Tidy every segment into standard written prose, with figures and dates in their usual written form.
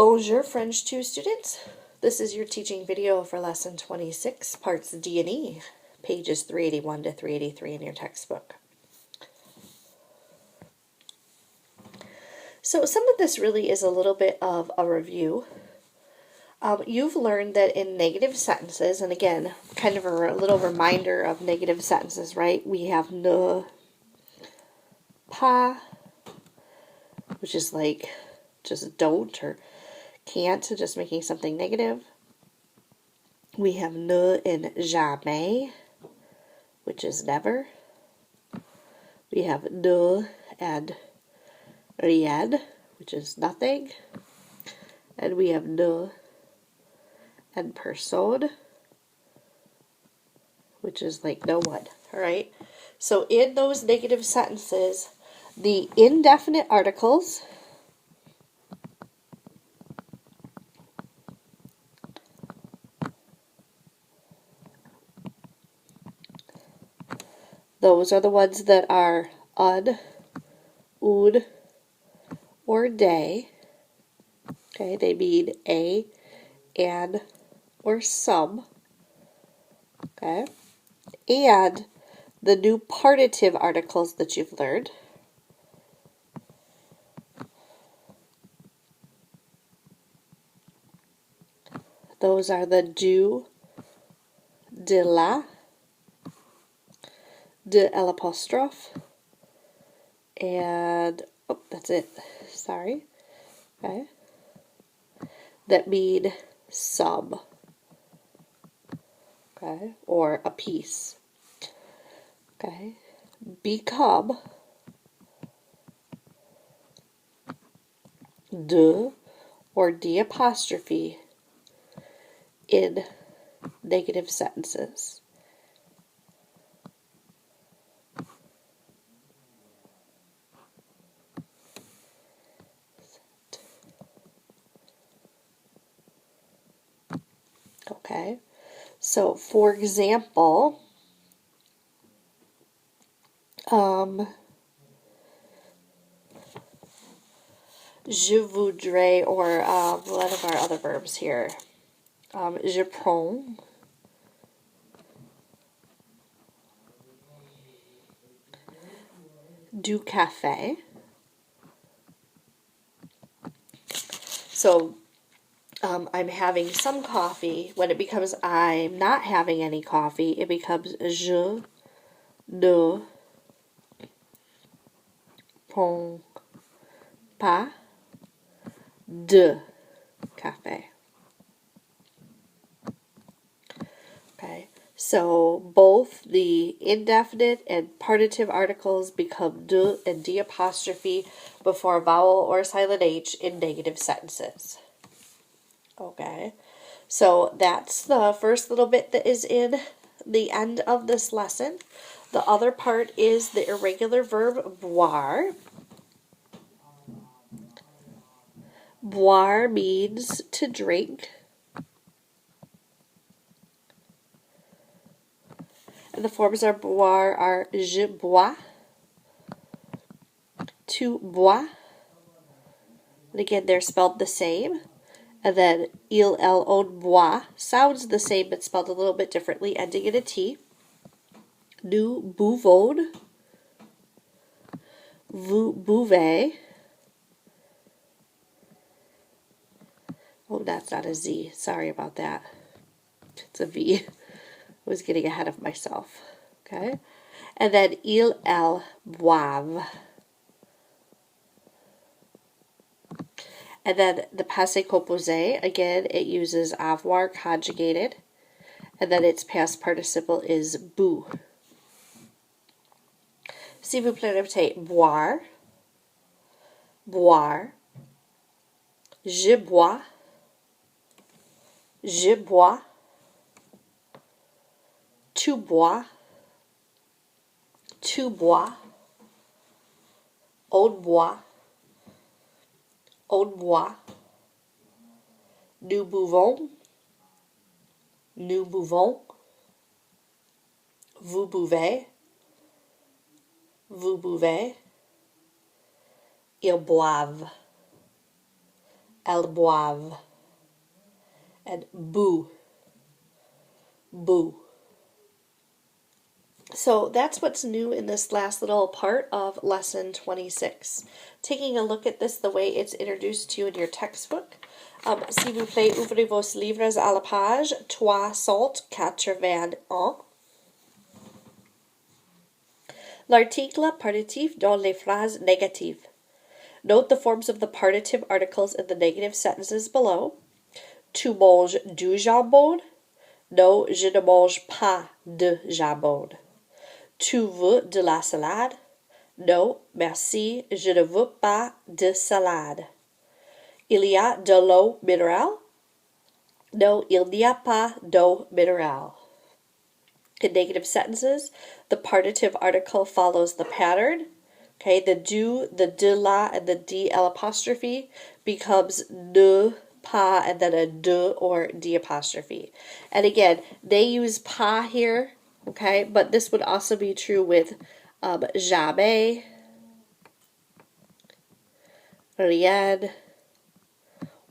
Bonjour, French 2 students. This is your teaching video for lesson 26, parts D and E, pages 381 to 383 in your textbook. So some of this really is a little bit of a review. You've learned that in negative sentences, and again, kind of a little reminder of negative sentences, right? We have ne, pas, which is like just don't or can't, just making something negative. We have ne and jamais, which is never. We have ne and rien, which is nothing. And we have ne and personne, which is like no one. All right. So in those negative sentences, the indefinite articles those are the ones that are un, oud, or de. Okay, they mean a, an, or some. Okay, and the new partitive articles that you've learned. Those are the du, de la, de l'apostrophe, and, oh, that's it, sorry, okay, that mean some, okay, or a piece, okay, become, de, or de apostrophe, in negative sentences. Okay, so for example, je voudrais, or one of our other verbs here, je prends, du café. So I'm having some coffee. When it becomes I'm not having any coffee, it becomes je ne prends pas de café. Okay, so both the indefinite and partitive articles become de and de apostrophe before vowel or silent H in negative sentences. Okay, so that's the first little bit that is in the end of this lesson. The other part is the irregular verb boire. Boire means to drink. And the forms of boire are je bois, tu bois, and again they're spelled the same. And then il, elle, on boit sounds the same but spelled a little bit differently, ending in a T. Nous buvons, vous buvez. Oh, that's not a Z. Sorry about that. It's a V. I was getting ahead of myself. Okay. And then il, elle, boivent. And then the passé composé, again, it uses avoir conjugated. And then its past participle is bu. Si vous plaît, répétez boire, boire, je bois, tu bois, on boit, nous buvons, vous buvez, ils boivent, elles boivent. And boo, boo. So that's what's new in this last little part of lesson 26. Taking a look at this the way it's introduced to you in your textbook. S'il vous plaît, ouvrez vos livres à la page 381. L'article partitif dans les phrases négatives. Note the forms of the partitive articles in the negative sentences below. Tu manges du jambon? No, je ne mange pas de jambon. Tu veux de la salade? No, merci, je ne veux pas de salade. Il y a de l'eau minérale? No, il n'y a pas d'eau minérale. In negative sentences, the partitive article follows the pattern. Okay, the du, the de la, and the d apostrophe becomes ne, pas, and then a de or d apostrophe. And again, they use pas here, okay, but this would also be true with jamais, rien,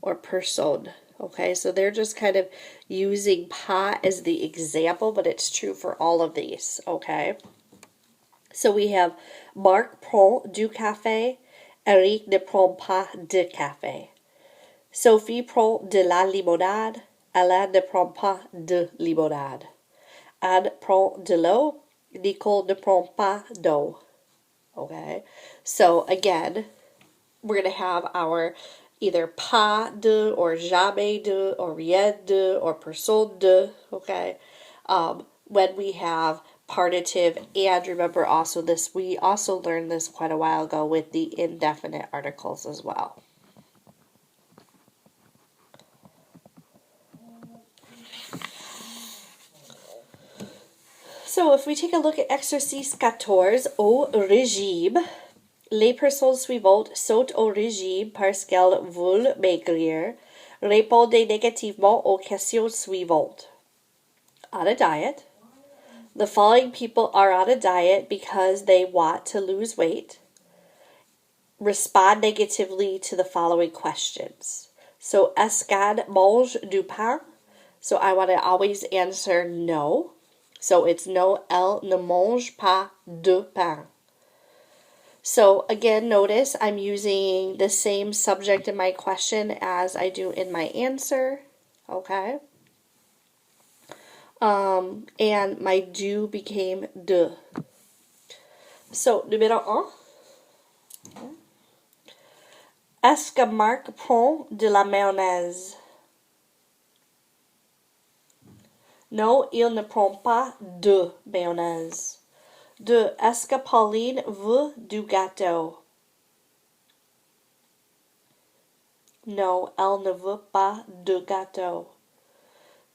or personne. Okay, so they're just kind of using pas as the example, but it's true for all of these, okay? So we have Marc prend du café, Eric ne prend pas de café. Sophie prend de la limonade, Alain ne prend pas de limonade. Anne prend de l'eau, Nicole ne prend pas d'eau. Okay, so again, we're going to have our either pas de or jamais de or rien de or personne de, okay, when we have partitive. And remember also this, we also learned this quite a while ago with the indefinite articles as well. So if we take a look at exercice 14 au régime, les personnes suivantes sautent au régime parce qu'elles veulent maigrir. Répondez négativement aux questions suivantes. On a diet. The following people are on a diet because they want to lose weight. Respond negatively to the following questions. So, est-ce qu'elle mange du pain? So I want to always answer no. So it's no, elle ne mange pas de pain. So again, notice I'm using the same subject in my question as I do in my answer. Okay. And my du became de. So, numéro 1. Est-ce que Marc prend de la mayonnaise? No, il ne prend pas de mayonnaise. 2. Est-ce que Pauline veut du gâteau? No, elle ne veut pas de gâteau.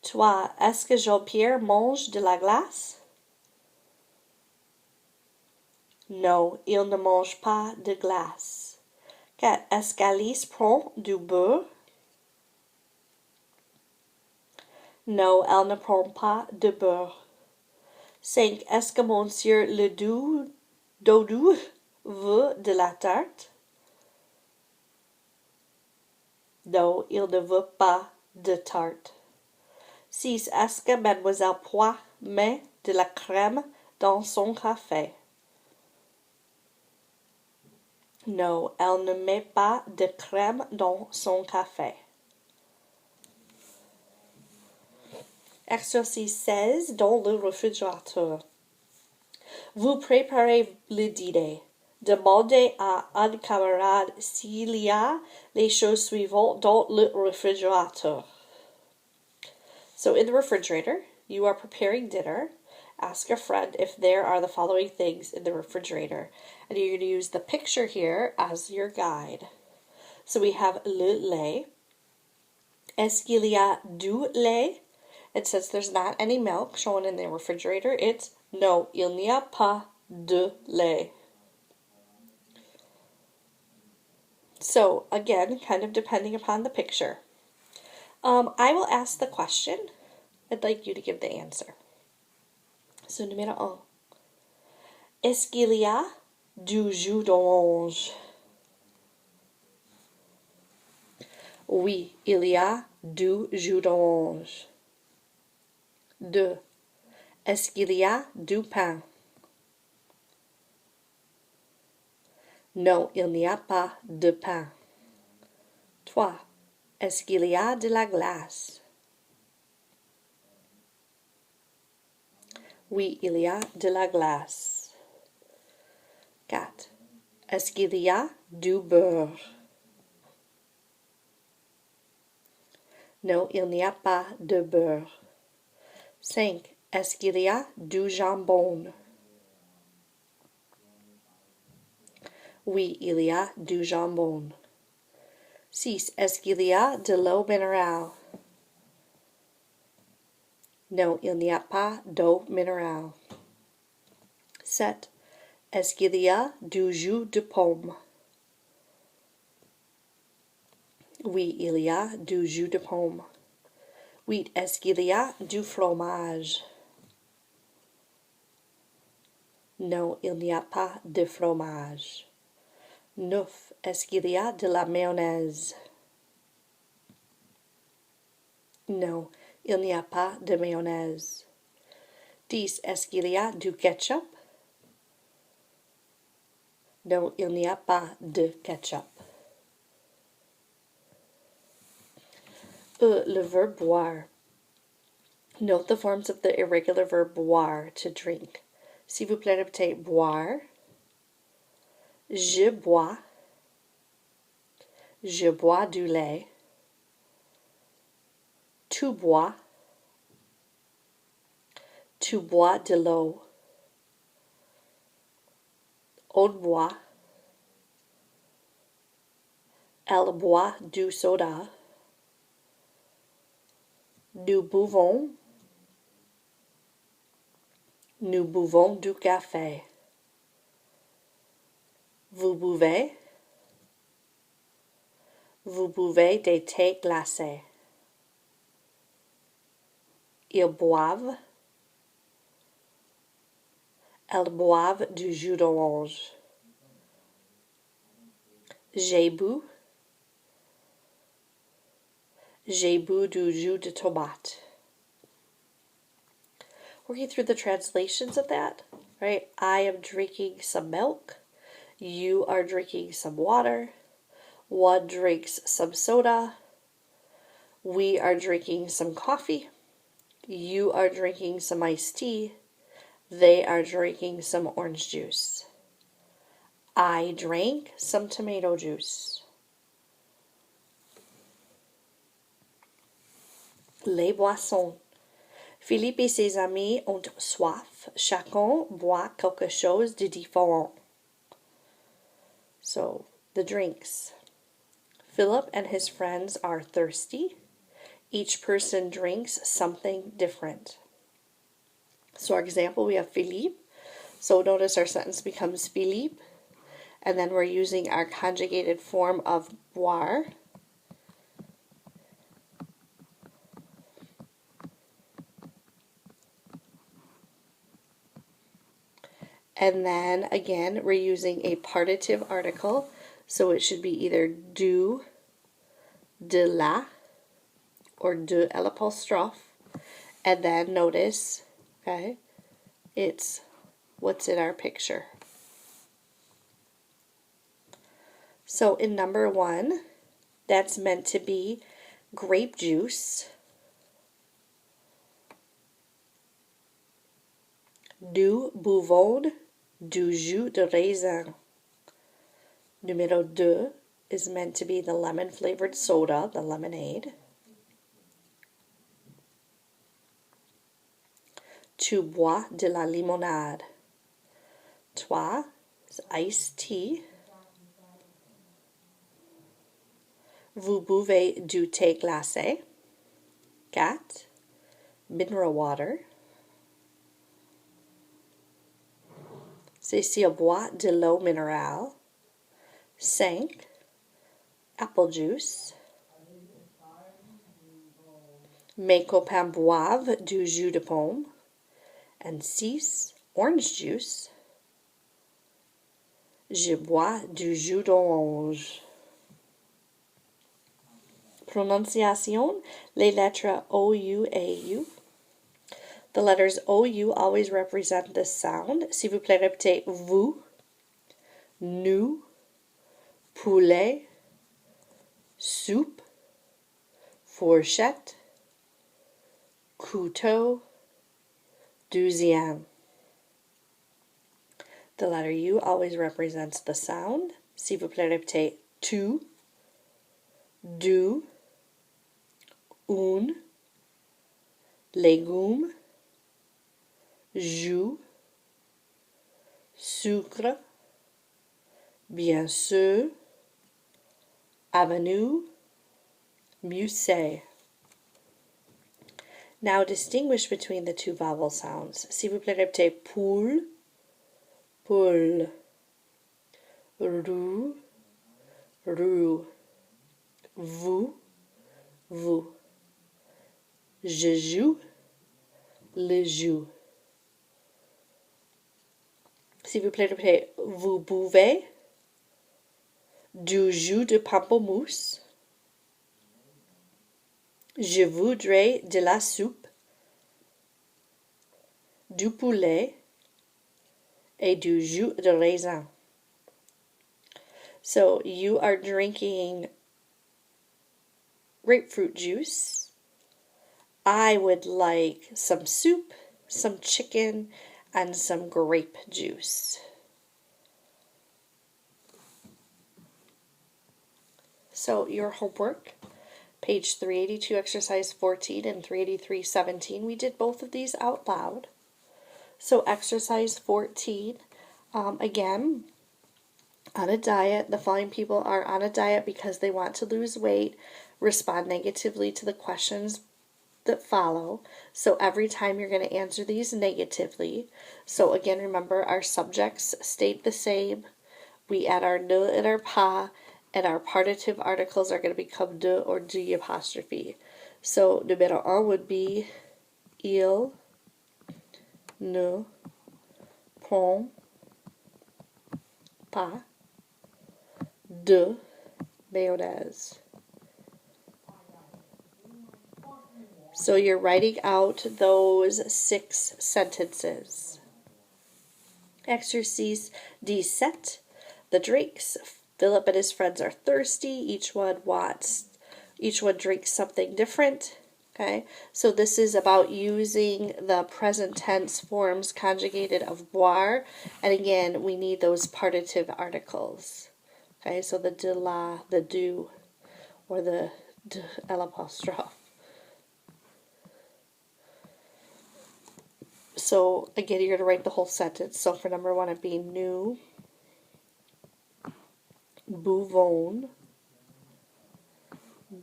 3. Est-ce que Jean-Pierre mange de la glace? No, il ne mange pas de glace. 4. Est-ce qu'Alice prend du beurre? No, elle ne prend pas de beurre. 5. Est-ce que Monsieur Doudou veut de la tarte? No, il ne veut pas de tarte. 6. Est-ce que Mademoiselle Pois met de la crème dans son café? No, elle ne met pas de crème dans son café. Exercice 16 dans le réfrigérateur. Vous préparez le dîner. Demandez à un camarade s'il y a les choses suivantes dans le réfrigérateur. So in the refrigerator, you are preparing dinner. Ask a friend if there are the following things in the refrigerator. And you're going to use the picture here as your guide. So we have le lait. Est-ce qu'il y a du lait? And since there's not any milk shown in the refrigerator, it's no, il n'y a pas de lait. So again, kind of depending upon the picture. I will ask the question. I'd like you to give the answer. So numéro 1. Est-ce qu'il y a du jus d'orange? Oui, il y a du jus d'orange. 2. Est-ce qu'il y a du pain? Non, il n'y a pas de pain. 3. Est-ce qu'il y a de la glace? Oui, il y a de la glace. 4. Est-ce qu'il y a du beurre? Non, il n'y a pas de beurre. 5. Est-ce qu'il y a du jambon? Oui, il y a du jambon. 6. Est-ce qu'il y a de l'eau minérale? Non, il n'y a pas d'eau minérale. 7. Est-ce qu'il y a du jus de pomme? Oui, il y a du jus de pomme. 8. Est-ce qu'il y a du fromage? Non, il n'y a pas de fromage. 9. Est-ce qu'il y a de la mayonnaise? Non, il n'y a pas de mayonnaise. 10. Est-ce qu'il y a du ketchup? Non, il n'y a pas de ketchup. Le verbe boire. Note the forms of the irregular verb boire, to drink. S'il vous plaît, répétez boire. Je bois. Je bois du lait. Tu bois. Tu bois de l'eau. On boit. Elle boit du soda. Nous buvons. Nous buvons du café. Vous buvez. Vous buvez des thés glacés. Ils boivent. Elles boivent du jus d'orange. J'ai bu. J'ai bu du jus de tomate. Working through the translations of that, right? I am drinking some milk. You are drinking some water. One drinks some soda. We are drinking some coffee. You are drinking some iced tea. They are drinking some orange juice. I drank some tomato juice. Les boissons. Philippe et ses amis ont soif. Chacun boit quelque chose de différent. So, the drinks. Philip and his friends are thirsty. Each person drinks something different. So our example, we have Philippe. So notice our sentence becomes Philippe. And then we're using our conjugated form of boire. And then again, we're using a partitive article. So it should be either du, de la, or de l'apostrophe. And then notice, okay, it's what's in our picture. So in number 1, that's meant to be grape juice. Nous buvons du jus de raisin. Numero 2 is meant to be the lemon-flavored soda, the lemonade. Tu bois de la limonade. 3 is iced tea. Vous buvez du thé glacé. 4, mineral water. Cécile boit de l'eau minérale. 5, apple juice. Mes copains boivent du jus de pomme. And 6, orange juice. Je bois du jus d'orange. prononciation, les lettres OU et U. The letters OU always represent this sound. S'il vous plaît, répétez vous, nous, poulet, soupe, fourchette, couteau, deuxième. The letter U always represents the sound. S'il vous plaît, répétez tu, du, un, légumes, jus, sucre, bien sûr, avenue, musée. Now distinguish between the two vowel sounds. S'il vous plaît, répétez poule, poule, roux, roux, vous, vous. Je joue, le joue. S'il vous plaît, répétez vous buvez du jus de pamplemousse. Je voudrais de la soupe, du poulet et du jus de raisin. So you are drinking grapefruit juice. I would like some soup, some chicken, and some grape juice. So your homework, page 382, exercise 14 and 383, 17. We did both of these out loud. So exercise 14, again, on a diet. The following people are on a diet because they want to lose weight. Respond negatively to the questions that follow. So every time you're going to answer these negatively. So again, remember our subjects stayed the same. We add our ne and our pas, and our partitive articles are going to become de or du apostrophe. So numéro 1 would be il ne prend pas de mayonnaise. So you're writing out those 6 sentences. Exercise 17. The drinks. Philip and his friends are thirsty. Each one drinks something different. Okay, so this is about using the present tense forms conjugated of boire. And again, we need those partitive articles. Okay, so the de la, the du, or the de l'apostrophe. So again, you're going to write the whole sentence. So for number 1, it'd be nous buvons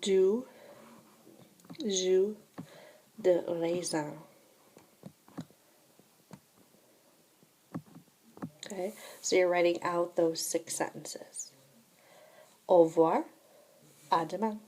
du jus de raisin. Okay, so you're writing out those 6 sentences. Au revoir, à demain.